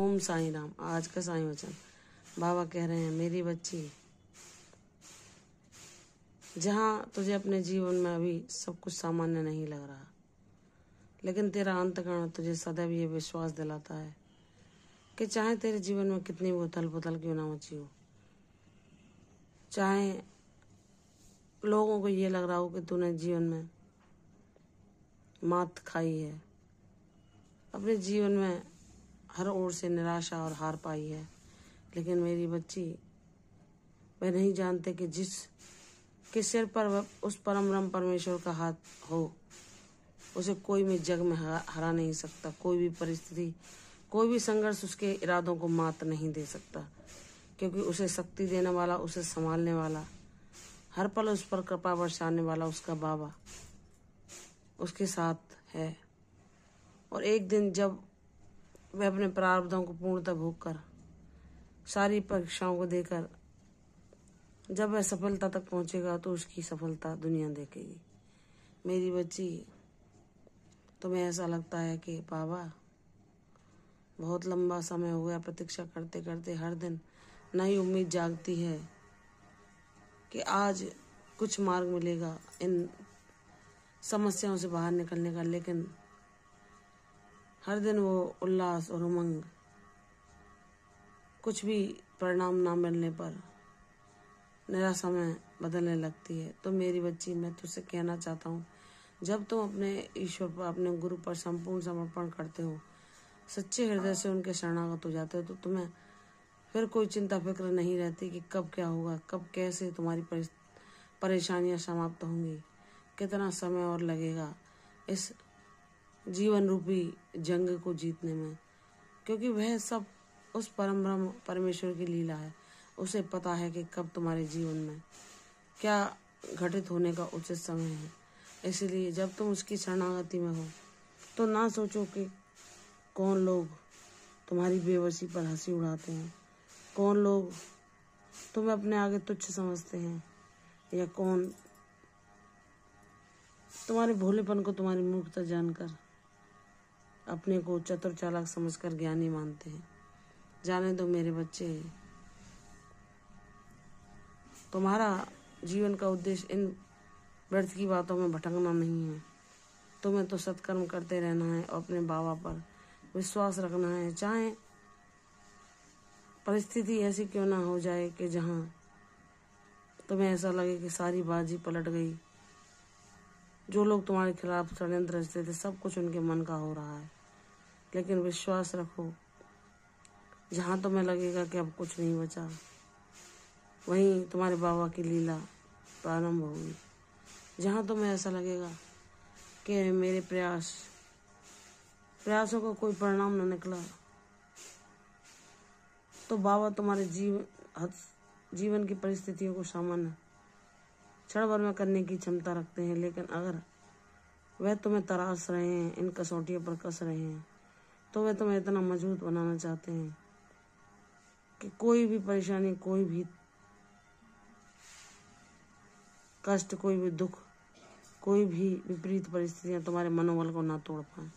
ओम साईं राम। आज का साईं वचन बाबा कह रहे हैं, मेरी बच्ची, जहाँ तुझे अपने जीवन में अभी सब कुछ सामान्य नहीं लग रहा, लेकिन तेरा अंतःकरण तुझे सदैव ये विश्वास दिलाता है कि चाहे तेरे जीवन में कितनी भी उथल पुथल क्यों ना मची हो, चाहे लोगों को ये लग रहा हो कि तूने जीवन में मात खाई है, अपने जीवन में हर ओर से निराशा और हार पाई है, लेकिन मेरी बच्ची, वे नहीं जानते कि जिसके सिर पर उस परम ब्रह्म परमेश्वर का हाथ हो, उसे कोई भी जग में हरा नहीं सकता। कोई भी परिस्थिति, कोई भी संघर्ष उसके इरादों को मात नहीं दे सकता, क्योंकि उसे शक्ति देने वाला, उसे संभालने वाला, हर पल उस पर कृपा बरसाने वाला उसका बाबा उसके साथ है। और एक दिन जब वह अपने प्रारब्धों को पूर्णतः भोग कर, सारी परीक्षाओं को देकर जब वह सफलता तक पहुंचेगा, तो उसकी सफलता दुनिया देखेगी। मेरी बच्ची, तुम्हें ऐसा लगता है कि बाबा बहुत लंबा समय हो गया प्रतीक्षा करते करते, हर दिन नई उम्मीद जागती है कि आज कुछ मार्ग मिलेगा इन समस्याओं से बाहर निकलने का, लेकिन हर दिन वो उल्लास और उमंग, कुछ भी परिणाम ना मिलने पर निराशा में बदलने लगती है। तो मेरी बच्ची, मैं तुझसे कहना चाहता हूँ, जब तुम अपने ईश्वर पर, अपने गुरु पर संपूर्ण समर्पण करते हो, सच्चे हृदय से उनके शरणागत हो जाते हो, तो तुम्हें फिर कोई चिंता फिक्र नहीं रहती कि कब क्या होगा, कब कैसे तुम्हारी परेशानियां समाप्त होंगी, कितना समय और लगेगा इस जीवन रूपी जंग को जीतने में, क्योंकि वह सब उस परम ब्रह्म परमेश्वर की लीला है। उसे पता है कि कब तुम्हारे जीवन में क्या घटित होने का उचित समय है। इसलिए जब तुम उसकी शरणागति में हो, तो ना सोचो कि कौन लोग तुम्हारी बेबसी पर हंसी उड़ाते हैं, कौन लोग तुम्हें अपने आगे तुच्छ समझते हैं, या कौन तुम्हारे भोलेपन को, तुम्हारी मूर्खता जानकर अपने को चतुर चालाक समझकर ज्ञानी मानते हैं। जाने दो मेरे बच्चे, तुम्हारा जीवन का उद्देश्य इन व्यर्थ की बातों में भटकना नहीं है। तुम्हें तो सत्कर्म करते रहना है और अपने बाबा पर विश्वास रखना है, चाहे परिस्थिति ऐसी क्यों ना हो जाए कि जहां तुम्हें ऐसा लगे कि सारी बाजी पलट गई, जो लोग तुम्हारे खिलाफ षड्यंत्र रचते थे, सब कुछ उनके मन का हो रहा है। लेकिन विश्वास रखो, जहां तुम्हें लगेगा कि अब कुछ नहीं बचा, वहीं तुम्हारे बाबा की लीला प्रारंभ होगी। जहां तुम्हें ऐसा लगेगा कि मेरे प्रयासों का कोई परिणाम न निकला, तो बाबा तुम्हारे जीवन की परिस्थितियों को सामान्य क्षण भर में करने की क्षमता रखते हैं। लेकिन अगर वह तुम्हें तराश रहे हैं, इन कसौटियों पर कस रहे हैं, तो वह तुम्हें इतना मजबूत बनाना चाहते हैं कि कोई भी परेशानी, कोई भी कष्ट, कोई भी दुख, कोई भी विपरीत परिस्थितियां तुम्हारे मनोबल को ना तोड़ पाए।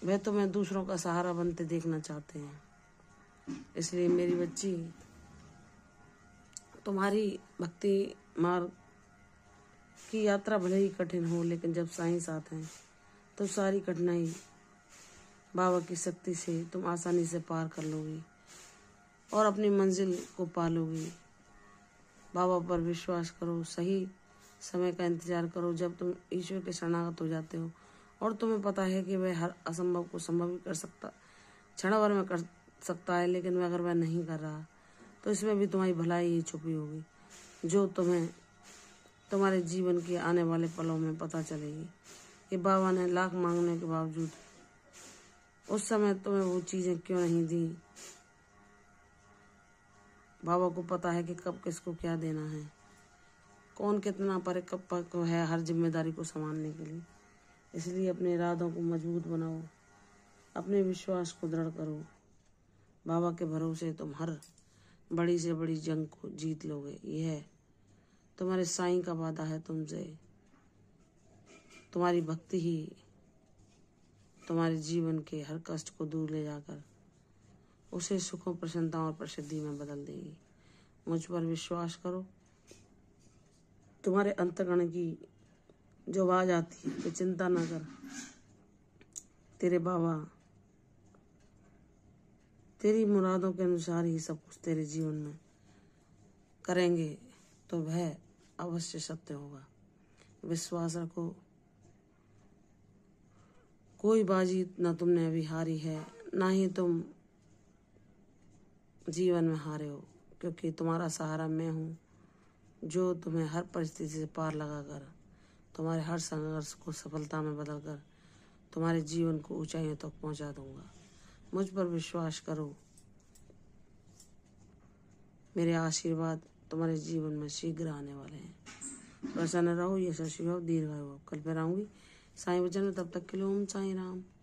वह तुम्हें दूसरों का सहारा बनते देखना चाहते हैं। इसलिए मेरी बच्ची, तुम्हारी भक्ति मार्ग की यात्रा भले ही कठिन हो, लेकिन जब साईं साथ हैं, तो सारी कठिनाई बाबा की शक्ति से तुम आसानी से पार कर लोगी और अपनी मंजिल को पालोगी। बाबा पर विश्वास करो, सही समय का इंतजार करो। जब तुम ईश्वर के शरणागत हो जाते हो और तुम्हें पता है कि वह हर असंभव को संभव भी कर सकता, क्षण भर में कर सकता है, लेकिन अगर वह नहीं कर रहा, तो इसमें भी तुम्हारी भलाई ही छुपी होगी, जो तुम्हें तुम्हारे जीवन के आने वाले पलों में पता चलेगी कि बाबा ने लाख मांगने के बावजूद उस समय तुम्हें वो चीजें क्यों नहीं दी। बाबा को पता है कि कब किसको क्या देना है, कौन कितना परिपक्व है हर जिम्मेदारी को संभालने के लिए। इसलिए अपने इरादों को मजबूत बनाओ, अपने विश्वास को दृढ़ करो। बाबा के भरोसे तुम हर बड़ी से बड़ी जंग को जीत लोगे। यह तुम्हारे साईं का वादा है तुमसे। तुम्हारी भक्ति ही तुम्हारे जीवन के हर कष्ट को दूर ले जाकर उसे सुखों, प्रसन्नता और प्रसिद्धि में बदल देगी। मुझ पर विश्वास करो। तुम्हारे अंतःकरण की जो आवाज आती है कि चिंता ना कर, तेरे बाबा तेरी मुरादों के अनुसार ही सब कुछ तेरे जीवन में करेंगे, तो वह अवश्य सत्य होगा। विश्वास रखो। कोई बाजी ना तुमने अभी हारी है, ना ही तुम जीवन में हारे हो, क्योंकि तुम्हारा सहारा मैं हूँ, जो तुम्हें हर परिस्थिति से पार लगाकर तुम्हारे हर संघर्ष को सफलता में बदलकर तुम्हारे जीवन को ऊंचाइयों तक पहुंचा दूंगा। मुझ पर विश्वास करो। मेरे आशीर्वाद तुम्हारे जीवन में शीघ्र आने वाले हैं। प्रसन्न रहो, यशस्वी हो, दीर्घायु हो। कल फिर आऊंगी साईं वचन में, तब तक के लिए ओम साईं राम।